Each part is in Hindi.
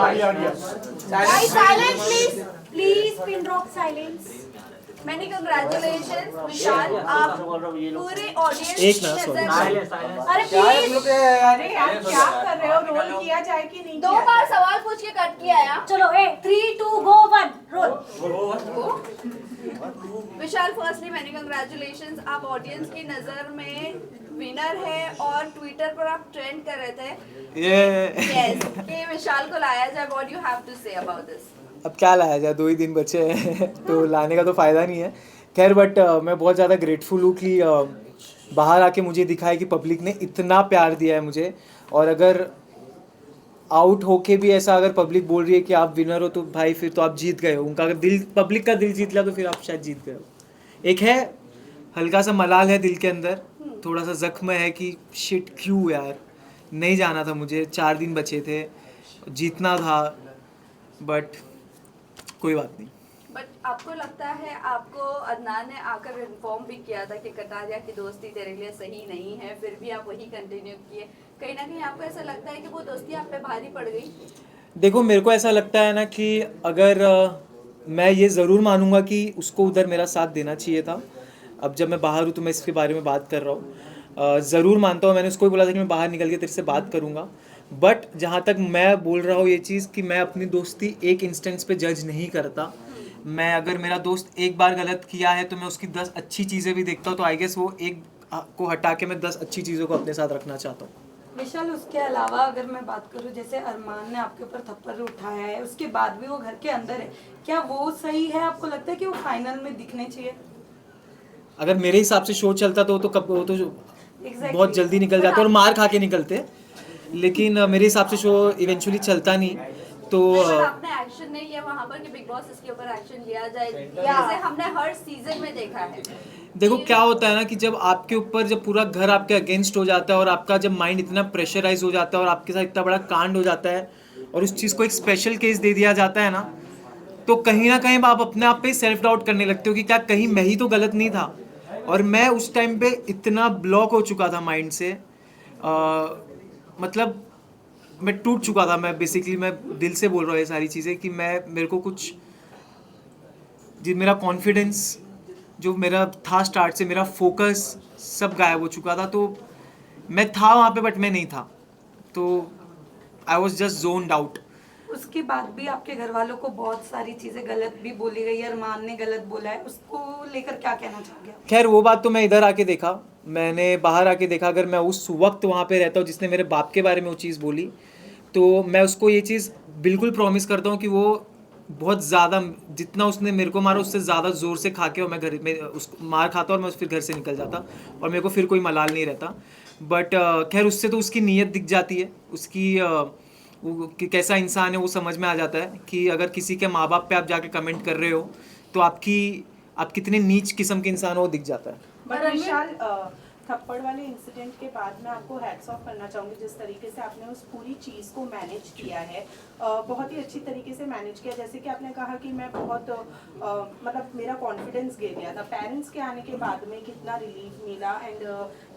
Silence, please. Please, pin drop silence. Many congratulations, विशाल, आप पूरे ऑडियंस एक ना, की sorry. नजर में, अरे प्लीज, अरे आप क्या कर रहे हो? रोल किया जाए कि नहीं? दो बार सवाल पूछ के कट किया है। चलो 3 2 गो 1 रोल। विशाल, फर्स्टली मैनी कंग्रेचुलेशंस, आप ऑडियंस की नजर में विनर है और ट्विटर पर आप ट्रेंड कर रहे थे यस कि विशाल को लाया जाए। What you have to say about this? अब क्या लाया जाए, 2 ही दिन बचे हैं तो लाने का तो फ़ायदा नहीं है। खैर बट मैं बहुत ज़्यादा ग्रेटफुल हूँ कि बाहर आके मुझे दिखा है कि पब्लिक ने इतना प्यार दिया है मुझे। और अगर आउट होके भी ऐसा अगर पब्लिक बोल रही है कि आप विनर हो तो भाई फिर तो आप जीत गए हो। उनका अगर दिल, पब्लिक का दिल जीत लिया तो फिर आप शायद जीत गए हो। एक है हल्का सा मलाल है दिल के अंदर, थोड़ा सा जख्म है कि शिट क्यों यार, नहीं जाना था मुझे, 4 दिन बचे थे, जीतना था, बट कोई बात नहीं। बट आपको लगता है, आपको अदनान ने आकर इन्फॉर्म भी किया था कि कटारिया की दोस्ती तेरे लिए सही नहीं है, फिर भी आप वही कंटिन्यू किए। कहीं ना कहीं आपको ऐसा लगता है कि वो दोस्ती आप पे भारी पड़ गई? देखो मेरे को ऐसा लगता है ना कि अगर मैं ये ज़रूर मानूंगा कि उसको उधर मेरा साथ देना चाहिए था। अब जब मैं बाहर हूँ तो मैं इसके बारे में बात कर रहा हूँ। ज़रूर मानता हूँ, मैंने उसको भी बोला था कि मैं बाहर निकल के तेरे से बात करूँगा। बट जहाँ तक मैं बोल रहा हूँ ये चीज़ कि मैं अपनी दोस्ती एक इंस्टेंस पे जज नहीं करता। मैं अगर मेरा दोस्त एक बार गलत किया है तो मैं उसकी 10 अच्छी चीज़ें भी देखता हूँ, तो आई गेस वो एक को हटा के मैं 10 अच्छी चीज़ों को अपने साथ रखना चाहता हूँ। विशाल, उसके अलावा अगर मैं बात करूं, जैसे अरमान ने आपके ऊपर थप्पड़ उठाया है, उसके बाद भी वो घर के अंदर है, क्या वो सही है? आपको लगता है कि वो फाइनल में दिखने चाहिए? अगर मेरे हिसाब से शो चलता तो कब वो तो Exactly. बहुत जल्दी निकल जाते और मार खा के निकलते। लेकिन मेरे हिसाब से शो इवेंचुअली चलता नहीं तो पर आपने एक्शन नहीं किया वहाँ पर कि बिग बॉस इसके ऊपर एक्शन लिया जाए, जैसे हमने हर सीजन में देखा है। देखो क्या होता है ना कि जब आपके ऊपर जब पूरा घर आपके अगेंस्ट हो जाता है और आपका जब माइंड इतना प्रेशराइज हो जाता है और आपके साथ इतना बड़ा कांड हो जाता है और उस चीज़ को एक स्पेशल केस दे दिया जाता है ना, तो कहीं ना कहीं आप अपने आप पे सेल्फ डाउट करने लगते हो कि क्या कहीं मैं ही तो गलत नहीं था। और मैं उस टाइम पे इतना ब्लॉक हो चुका था माइंड से, मतलब मैं टूट चुका था। मैं बेसिकली मैं दिल से बोल रहा हूँ ये सारी चीज़ें कि मैं मेरे को कुछ जी मेरा कॉन्फिडेंस जो मेरा था स्टार्ट से, मेरा फोकस सब गायब हो चुका था। तो मैं था वहाँ पे बट मैं नहीं था, तो I was just zoned out. उसके बाद भी आपके घर वालों को बहुत सारी चीजें गलत भी बोली गई है, अरमान ने गलत बोला है, उसको लेकर क्या कहना चाहोगे? खैर वो बात तो मैं इधर आके देखा, मैंने बाहर आके देखा। अगर मैं उस वक्त वहाँ पे रहता हूँ जिसने मेरे बाप के बारे में वो चीज़ बोली, तो मैं उसको ये चीज़ बिल्कुल प्रॉमिस करता हूँ कि वो बहुत ज़्यादा, जितना उसने मेरे को मारा उससे ज़्यादा ज़ोर से खा के और मैं घर में उस मार खाता और मैं फिर घर से निकल जाता और मेरे को फिर कोई मलाल नहीं रहता। बट खैर उससे तो उसकी नीयत दिख जाती है, उसकी वो कि कैसा इंसान है वो समझ में आ जाता है कि अगर किसी के माँ बाप पे आप जाके कमेंट कर रहे हो तो आप कितने नीच किस्म के इंसान हो वो दिख जाता है। बट विशाल, थप्पड़ वाले इंसिडेंट के बाद मैं आपको हैट्स ऑफ करना चाहूँगी, जिस तरीके से आपने उस पूरी चीज़ को मैनेज किया है, बहुत ही अच्छी तरीके से मैनेज किया। जैसे कि आपने कहा कि मैं बहुत मतलब मेरा कॉन्फिडेंस गिर गया था, पेरेंट्स के आने के बाद में कितना रिलीफ मिला एंड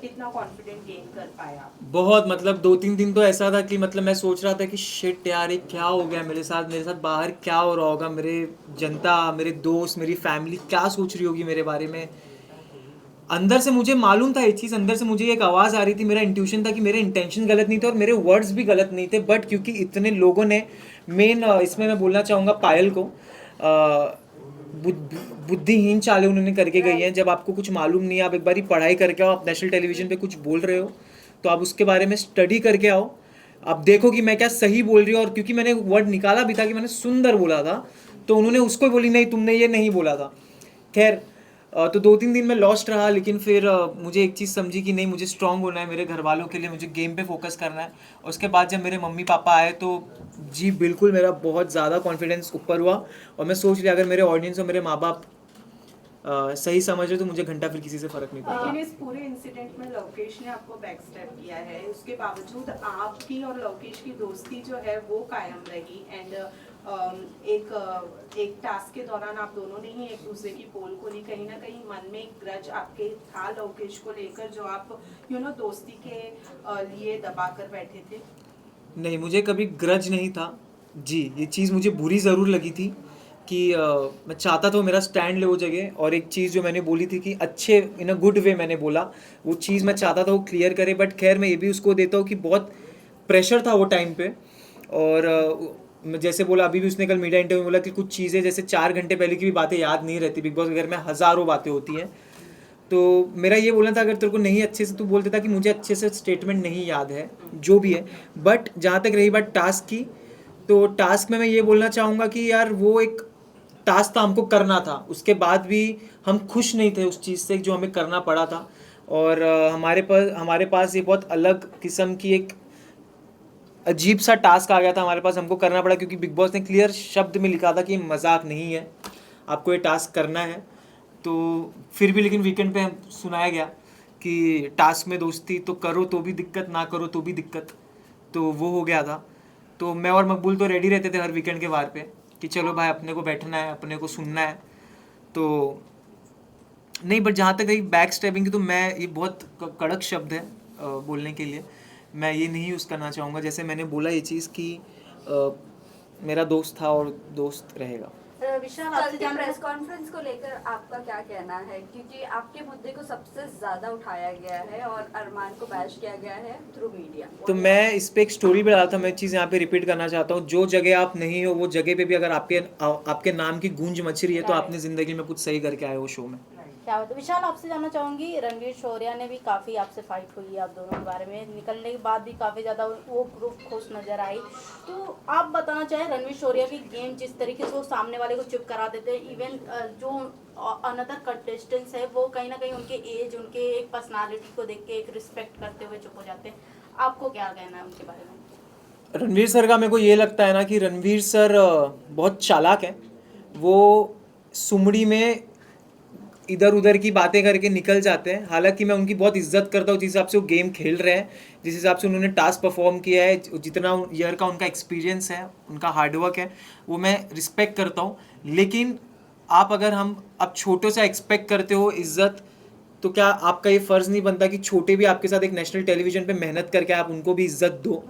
कितना कॉन्फिडेंट गेन कर पाया? बहुत, मतलब 2-3 दिन तो ऐसा था कि मतलब मैं सोच रहा था कि शिट यार ये क्या हो गया मेरे साथ बाहर क्या हो रहा होगा, मेरे जनता, मेरे दोस्त, मेरी फैमिली क्या सोच रही होगी मेरे बारे में। अंदर से मुझे मालूम था ये चीज़, अंदर से मुझे एक आवाज़ आ रही थी, मेरा इंट्यूशन था कि मेरे इंटेंशन गलत नहीं थे और मेरे वर्ड्स भी गलत नहीं थे। बट क्योंकि इतने लोगों ने, मेन इसमें मैं बोलना चाहूँगा पायल को, बुद्धिहीन चालें उन्होंने करके गई हैं। जब आपको कुछ मालूम नहीं है, आप एक बारी पढ़ाई करके आओ, आप नेशनल टेलीविज़न पे कुछ बोल रहे हो तो आप उसके बारे में स्टडी करके आओ, आप देखो कि मैं क्या सही बोल रही हूँ। और क्योंकि मैंने वर्ड निकाला भी था कि मैंने सुंदर बोला था, तो उन्होंने उसको बोली नहीं तुमने ये नहीं बोला था। खैर तो 2-3 दिन में लॉस्ट रहा, लेकिन फिर मुझे एक चीज़ समझी कि नहीं मुझे स्ट्रांग होना है मेरे घर वालों के लिए, मुझे गेम पे फोकस करना है। और उसके बाद जब मेरे मम्मी पापा आए तो जी बिल्कुल मेरा बहुत ज़्यादा कॉन्फिडेंस ऊपर हुआ और मैं सोच लिया अगर मेरे ऑडियंस और मेरे माँ बाप सही समझ रहे तो मुझे घंटा फिर किसी से फ़र्क नहीं पड़ता। लेकिन इस पूरे इंसिडेंट में लवकेश ने आपको बैक स्टेप किया है, उसके बावजूद आपकी और लवकेश की दोस्ती जो है वो कायम रही एंड एक टास्क के दौरान आप दोनों ने ही एक दूसरे की पोल खोली। कहीं ना कहीं मन में एक ग्रज आपके था लवकेश को लेकर जो आप दोस्ती के लिए दबा कर बैठे थे? नहीं, मुझे कभी ग्रज नहीं था। जी, ये चीज़ मुझे बुरी ज़रूर लगी थी कि मैं चाहता था वो मेरा स्टैंड ले वो जगह, और एक चीज़ जो मैंने बोली थी कि अच्छे इन अ गुड वे मैंने बोला, वो चीज़ मैं चाहता था वो क्लियर करे। बट खैर मैं ये भी उसको देता हूँ कि बहुत प्रेशर था वो टाइम पे, और मैं जैसे बोला अभी भी उसने कल मीडिया इंटरव्यू में बोला कि कुछ चीज़ें जैसे 4 घंटे पहले की भी बातें याद नहीं रहती। बिग बॉस के घर में हज़ारों बातें होती हैं, तो मेरा ये बोलना था अगर तेरे को नहीं अच्छे से तू बोल देता कि मुझे अच्छे से स्टेटमेंट नहीं याद है जो भी है। बट जहाँ तक रही बात टास्क की, तो टास्क में मैं ये बोलना चाहूँगा कि यार वो एक टास्क था, हमको करना था, उसके बाद भी हम खुश नहीं थे उस चीज़ से जो हमें करना पड़ा था। और हमारे पास ये बहुत अलग किस्म की एक अजीब सा टास्क आ गया था हमारे पास, हमको करना पड़ा क्योंकि बिग बॉस ने क्लियर शब्द में लिखा था कि ये मजाक नहीं है, आपको ये टास्क करना है। तो फिर भी लेकिन वीकेंड पे सुनाया गया कि टास्क में दोस्ती तो करो तो भी दिक्कत, ना करो तो भी दिक्कत, तो वो हो गया था। तो मैं और मकबूल तो रेडी रहते थे हर वीकेंड के वार पे कि चलो भाई अपने को बैठना है, अपने को सुनना है। तो नहीं, बट जहाँ तक रही बैक स्टैबिंग की, तो मैं ये बहुत कड़क शब्द है बोलने के लिए, मैं ये नहीं यूज़ करना चाहूँगा। जैसे मैंने बोला ये चीज़ कि मेरा दोस्त था और दोस्त रहेगा। विशाल कल आपसे की जानना प्रेस कॉन्फ्रेंस को लेकर आपका क्या कहना है, क्योंकि आपके मुद्दे को सबसे ज्यादा उठाया गया है और अरमान को बैश किया गया है थ्रू मीडिया। तो मैं इस पे एक स्टोरी पे डाला था, मैं चीज़ यहाँ पे रिपीट करना चाहता हूँ, जो जगह आप नहीं हो वो जगह पे भी अगर आपके नाम की गूंज मच रही है तो आपने ज़िंदगी में कुछ सही करके आए हो शो में। क्या होता है। विशाल आपसे जानना चाहूंगी, रणवीर शौर्या ने भी काफ़ी आपसे फाइट हुई है आप दोनों के बारे में, निकलने के बाद भी काफ़ी ज़्यादा वो ग्रुप खुश नज़र आई। तो आप बताना चाहें रणवीर शौर्या की गेम जिस तरीके से वो सामने वाले को चुप करा देते हैं, इवन जो अनदर कंटेस्टेंट्स है वो कहीं ना कहीं उनके एज, उनके एक पर्सनालिटी को देख के एक रिस्पेक्ट करते हुए चुप हो जाते हैं, आपको क्या कहना है उनके बारे में? रणवीर सर का मेरे को ये लगता है ना कि रणवीर सर बहुत चालाक है। वो सुमड़ी में इधर उधर की बातें करके निकल जाते हैं। हालांकि मैं उनकी बहुत इज्जत करता हूँ जिस हिसाब से वो गेम खेल रहे हैं, जिस हिसाब से उन्होंने टास्क परफॉर्म किया है, जितना ईयर का उनका एक्सपीरियंस है, उनका हार्डवर्क है, वो मैं रिस्पेक्ट करता हूँ। लेकिन आप अगर अब छोटों से एक्सपेक्ट करते हो इज्जत, तो क्या आपका ये फ़र्ज़ नहीं बनता कि छोटे भी आपके साथ एक नेशनल टेलीविज़न पे मेहनत करके आप उनको भी इज्जत दो?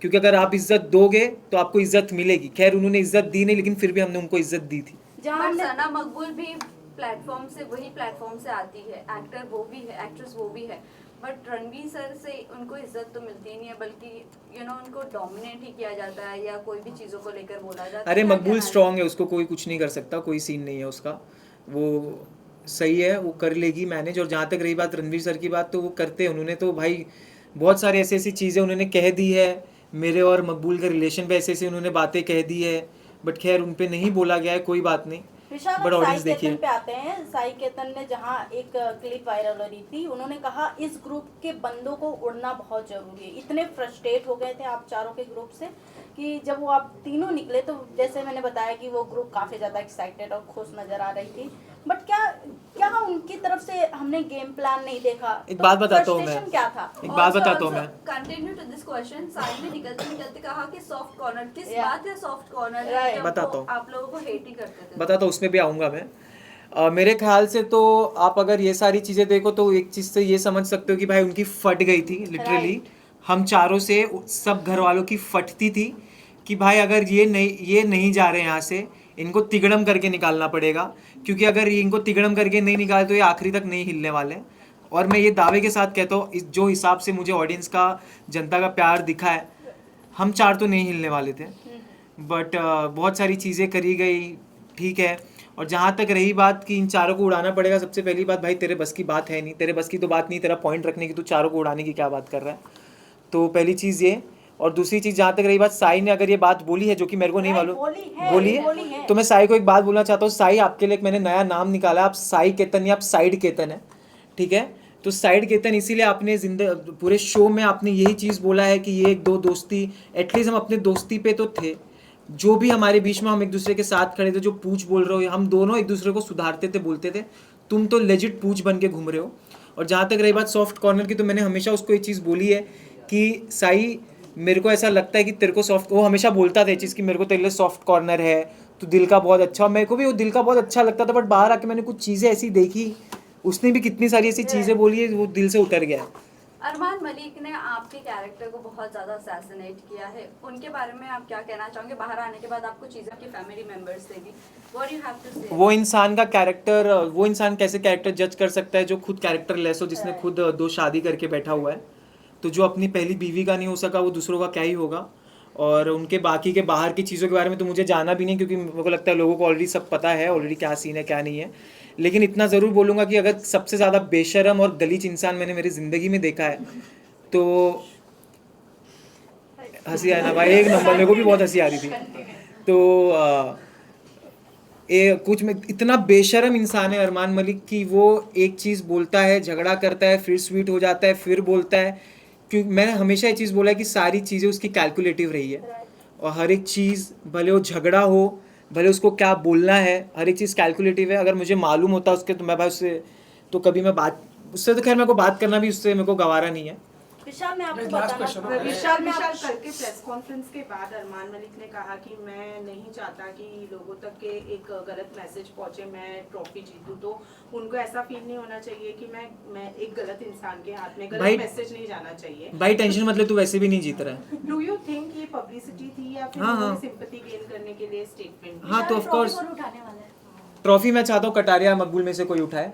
क्योंकि अगर आप इज्जत दोगे तो आपको इज्जत मिलेगी। खैर उन्होंने इज्जत दी नहीं, लेकिन फिर भी हमने उनको इज्जत दी थी। जहाँ सना मकबूल भी प्लेटफॉर्म से, वही प्लेटफॉर्म से आती है, एक्टर वो भी है, एक्ट्रेस वो भी है, बट रणवीर सर से उनको इज्जत तो मिलती नहीं है, बल्कि उनको डोमिनेट ही किया जाता है या कोई भी चीज़ों को लेकर बोला जाता है। अरे मकबूल स्ट्रांग है, उसको कोई कुछ नहीं कर सकता, कोई सीन नहीं है उसका, वो सही है, वो कर लेगी मैनेज। और जहाँ तक रही बात रणवीर सर की बात, तो वो करते हैं, उन्होंने तो भाई बहुत सारी ऐसी ऐसी चीज़ें उन्होंने कह दी है, मेरे और मकबूल के रिलेशन पे ऐसे ऐसे उन्होंने बातें कह दी है, बट खैर उन पे नहीं बोला गया है, कोई बात नहीं। विशाल बट साई ऑडियंस केतन देखिए, पे आते हैं। साई केतन ने जहां एक क्लिप वायरल हो रही थी, उन्होंने कहा इस ग्रुप के बंदों को उड़ना बहुत जरूरी है। इतने फ्रस्ट्रेट हो गए थे आप चारों के ग्रुप से कि जब वो आप तीनों निकले तो जैसे मैंने बताया कि वो ग्रुप काफी ज्यादा एक्साइटेड और खुश नजर आ रही थी, बट क्या उनकी तरफ से हमने गेम प्लान नहीं देखा? एक बात बताता हूँ मैं, frustration क्या था? एक बात बताता हूँ मैं। Continue to this question, side में निकलते कहा कि सॉफ्ट कॉर्नर, किस Yeah. बात है सॉफ्ट कॉर्नर? Right. बताता हूँ। आप लोगों को हेट ही करते थे। बताता हूँ, उसमें भी आऊँगा मैं। मेरे ख्याल से तो आप अगर ये सारी चीज़ें देखो तो एक चीज़ से ये समझ सकते हो कि भाई उनकी फट गई थी लिटरली। हम चारों से सब घर वालों की फटती थी कि भाई अगर ये नहीं जा रहे यहाँ से, इनको तिगड़म करके निकालना पड़ेगा, क्योंकि अगर इनको तिगड़म करके नहीं निकाले तो ये आखिरी तक नहीं हिलने वाले। और मैं ये दावे के साथ कहता हूँ, जो हिसाब से मुझे ऑडियंस का, जनता का प्यार दिखा है, हम चार तो नहीं हिलने वाले थे। बट बहुत सारी चीज़ें करी गई, ठीक है। और जहाँ तक रही बात कि इन चारों को उड़ाना पड़ेगा, सबसे पहली बात भाई तेरे बस की बात है नहीं, तेरे बस की तो बात नहीं, तेरा पॉइंट रखने की, तू चारों को उड़ाने की क्या बात कर रहा है? तो पहली चीज़ ये। और दूसरी चीज़ जहाँ तक रही बात, साई ने अगर ये बात बोली है जो कि मेरे को नहीं मालूम, बोली है, तो मैं साई को एक बात बोलना चाहता हूँ। साई, आपके लिए मैंने नया नाम निकाला, आप साई केतन या आप साइड केतन है, ठीक है? तो साइड केतन इसीलिए आपने पूरे शो में आपने यही चीज़ बोला है कि ये एक दो दोस्ती, एटलीस्ट हम अपने दोस्ती पे तो थे, जो भी हमारे बीच में हम एक दूसरे के साथ खड़े थे, जो पूछ बोल रहे हो, हम दोनों एक दूसरे को सुधारते थे, बोलते थे। तुम तो लेजिट पूछ बन के घूम रहे हो। और जहाँ तक रही बात सॉफ्ट कॉर्नर की, तो मैंने हमेशा उसको ये चीज़ बोली है कि साई, मेरे को ऐसा लगता है कि तेरे को सॉफ्ट, वो हमेशा बोलता था ये चीज़ कि मेरे को तेरे लिए सॉफ्ट कॉर्नर है, तो दिल का बहुत अच्छा। मेरे को भी वो दिल का बहुत अच्छा लगता था, बट बाहर आके मैंने कुछ चीज़ें ऐसी देखी, उसने भी कितनी सारी ऐसी चीज़ें बोली है, वो दिल से उतर गया। अरमान मलिक ने आपके कैरेक्टर को बहुत ज़्यादा असैसिनेट किया है, उनके बारे में आप क्या कहना चाहोगे? बाहर आने के बाद आपको चीज़ें आपकी फैमिली मेंबर्स से भी, व्हाट यू हैव टू से? वो इंसान का कैरेक्टर, वो इंसान कैसे कैरेक्टर जज कर सकता है जो खुद कैरेक्टर लेस हो, जिसने खुद 2 शादी करके बैठा हुआ है। तो जो अपनी पहली बीवी का नहीं हो सका वो दूसरों का क्या ही होगा। और उनके बाकी के बाहर की चीज़ों के बारे में तो मुझे जाना भी नहीं, क्योंकि मेरे को लगता है लोगों को ऑलरेडी सब पता है ऑलरेडी क्या सीन है क्या नहीं है। लेकिन इतना ज़रूर बोलूँगा कि अगर सबसे ज़्यादा बेशरम और गलीच इंसान मैंने मेरी ज़िंदगी में देखा है तो हंसी आया ना भाई, एक नंबर, मेरे को भी बहुत हंसी आ रही थी। तो कुछ में इतना बेशरम इंसान है अरमान मलिक कि वो एक चीज़ बोलता है, झगड़ा करता है, फिर स्वीट हो जाता है, फिर बोलता है। क्योंकि मैंने हमेशा ये चीज़ बोला है कि सारी चीज़ें उसकी कैलकुलेटिव रही है, और हर एक चीज़ भले वो झगड़ा हो, भले उसको क्या बोलना है, हर एक चीज़ कैलकुलेटिव है। अगर मुझे मालूम होता उसके तो मैं भाई उससे तो कभी मैं बात, उससे तो खैर मेरे को बात करना भी उससे मेरे को गवारा नहीं है। विशाल मैं आपको Last बताना question. विशाल कल के प्रेस कॉन्फ्रेंस के बाद अरमान मलिक ने कहा कि मैं नहीं चाहता कि लोगों तक के एक गलत मैसेज पहुंचे, मैं ट्रॉफी जीतूं, तो उनको ऐसा फील नहीं होना चाहिए कि मैं एक गलत इंसान के हाथ में, भाई- गलत मैसेज नहीं जाना चाहिए। भाई टेंशन मतलब तू वैसे भी नहीं जीत रहा है। डू यू थिंक ये पब्लिसिटी थी या फिर हाँ। सिंपैथी गेन करने के लिए स्टेटमेंट? हाँ तो ऑफ कोर्स ट्रॉफी मैं चाहता हूँ कटारिया मकबूल में से कोई उठाए,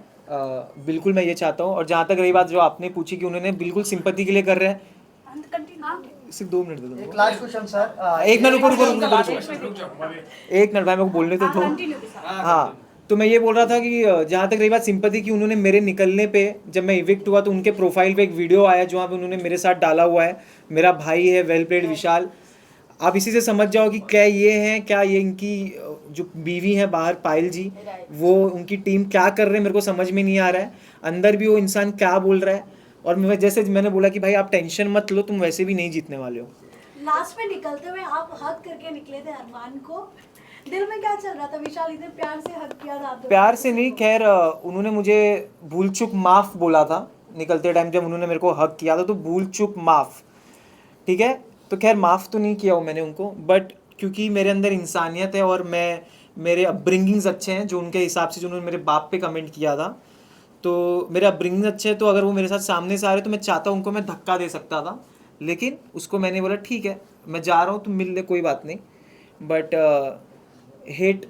बिल्कुल मैं ये चाहता हूँ। और जहाँ तक रही बात जो आपने पूछी कि उन्होंने बिल्कुल सिंपैथी के लिए कर रहे हैं, सिर्फ 2 मिनट दे दो। एक लास्ट क्वेश्चन सर। एक मिनट रुको, एक एक मिनट भाई मेरे को बोलने तो दो। हाँ तो मैं ये बोल रहा था कि जहाँ तक रही बात सिंपैथी की, उन्होंने मेरे निकलने पे जब मैं इविक्ट हुआ तो उनके प्रोफाइल पे एक वीडियो आया जहाँ पे उन्होंने मेरे साथ डाला हुआ है, मेरा भाई है वेल प्लेड विशाल। आप इसी से समझ जाओ कि क्या ये हैं, क्या ये इनकी जो बीवी हैं बाहर पायल जी, वो उनकी टीम क्या कर रहे हैं मेरे को समझ में नहीं आ रहा है। अंदर भी वो इंसान क्या बोल रहा है। और मैं जैसे मैंने बोला कि भाई आप टेंशन मत लो, तुम वैसे भी नहीं जीतने वाले हो। लास्ट में निकलते हुए आप हक करके निकले थे अरमान को, दिल में क्या चल रहा था? विशाल इतने प्यार से हक किया था आपने। प्यार से नहीं, खैर उन्होंने मुझे भूल चूक माफ़ बोला था निकलते टाइम, जब उन्होंने मेरे को हक किया था तो भूल चूक माफ़, ठीक है। तो खैर माफ़ तो नहीं किया हूँ मैंने उनको, बट क्योंकि मेरे अंदर इंसानियत है और मेरे अपब्रिंगिंग्स अच्छे हैं, जो उनके हिसाब से जो उन्होंने मेरे बाप पे कमेंट किया था, तो मेरे अपब्रिंगिंग्स अच्छे हैं। तो अगर वो मेरे साथ सामने से आ रहे तो मैं चाहता हूँ उनको मैं धक्का दे सकता था, लेकिन उसको मैंने बोला ठीक है मैं जा रहा हूँ, तुम मिल ले कोई बात नहीं। बट हेट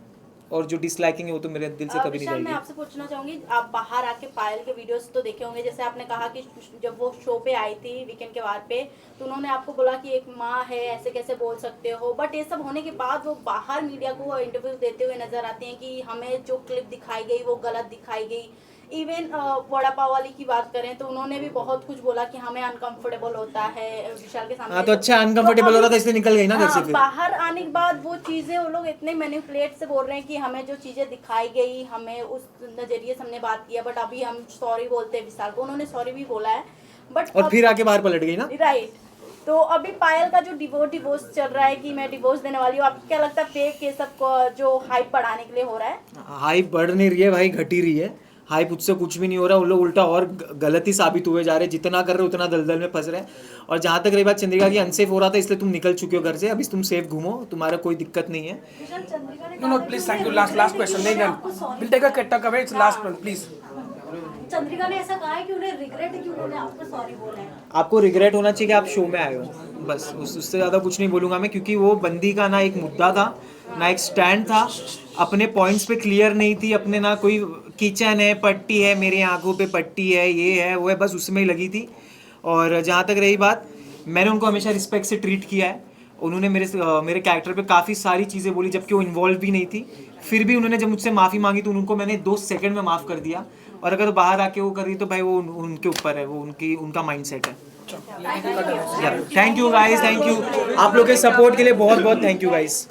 और जो डिसलाइकिंग है वो तो मेरे दिल से कभी नहीं विशाल मैं जाएगी। आपसे पूछना चाहूंगी, आप बाहर आके पायल के वीडियोस तो देखे होंगे, जैसे आपने कहा कि जब वो शो पे आई थी वीकेंड के वार पे, तो उन्होंने आपको बोला कि एक माँ है ऐसे कैसे बोल सकते हो। बट ये सब होने के बाद वो बाहर मीडिया को इंटरव्यू देते हुए नजर आते हैं कि हमें जो क्लिप दिखाई गई वो गलत दिखाई गई। इवन वड़ा पाव वाली की बात करें तो उन्होंने भी बहुत कुछ बोला कि हमें अनकंफर्टेबल होता है विशाल के सामने। हाँ तो अच्छा अनकंफर्टेबल हो रहा था इसलिए निकल गई ना घर से फिर। बाहर आने के बाद वो चीजें वो लोग इतने मैनिपुलेट से बोल रहे हैं कि हमें जो चीजें दिखाई गई हमें उस नजरिए से हमने बात किया, बट अभी हम सॉरी बोलते हैं विशाल को, उन्होंने सॉरी भी बोला है बट और फिर आके बाहर पलट गई ना। राइट। तो अभी पायल का जो डिवोर्स चल रहा है कि मैं डिवोर्स देने वाली हूँ, आपको क्या लगता है फेक ये सब जो हाइप बढ़ाने के लिए हो रहा है? हाइप बढ़ नहीं रही है भाई, घट ही रही है। हाइप उससे कुछ भी नहीं हो रहा, वो लोग उल्टा और गलत ही साबित हुए जा रहे हैं। जितना कर रहे हो उतना दलदल में फंस रहे हैं। और जहाँ तक रही बात चंद्रिका की, अनसेफ हो रहा था इसलिए तुम निकल चुके हो घर से, अभी तुम सेफ घूमो, तुम्हारा कोई दिक्कत नहीं है। विशाल चंद्रिका ने No, please, thank you. Last question. नहीं, we'll take a cut away. It's last one, please. Chandrika ने ऐसा कहा है कि उन्हें रिग्रेट है कि उन्होंने आपको सॉरी बोला है। आपको रिग्रेट होना चाहिए कि आप शो में आए हो, बस उससे ज़्यादा कुछ नहीं बोलूँगा मैं, क्योंकि वो बंदी का ना एक मुद्दा था ना एक स्टैंड था, अपने पॉइंट्स पे क्लियर नहीं थी, अपने ना कोई किचन है, पट्टी है, मेरी आंखों पे पट्टी है, ये है वो है, बस उसमें ही लगी थी। और जहाँ तक रही बात, मैंने उनको हमेशा रिस्पेक्ट से ट्रीट किया है। उन्होंने मेरे कैरेक्टर पे काफ़ी सारी चीज़ें बोली जबकि वो इन्वॉल्व भी नहीं थी, फिर भी उन्होंने जब मुझसे माफ़ी मांगी तो उनको मैंने 2 सेकंड में माफ़ कर दिया। और अगर बाहर आके वो कर रही तो भाई वो उनके ऊपर है, वो उनका माइंडसेट है। Thank you guys, thank you आप लोग के सपोर्ट के लिए बहुत बहुत थैंक यू गाइस।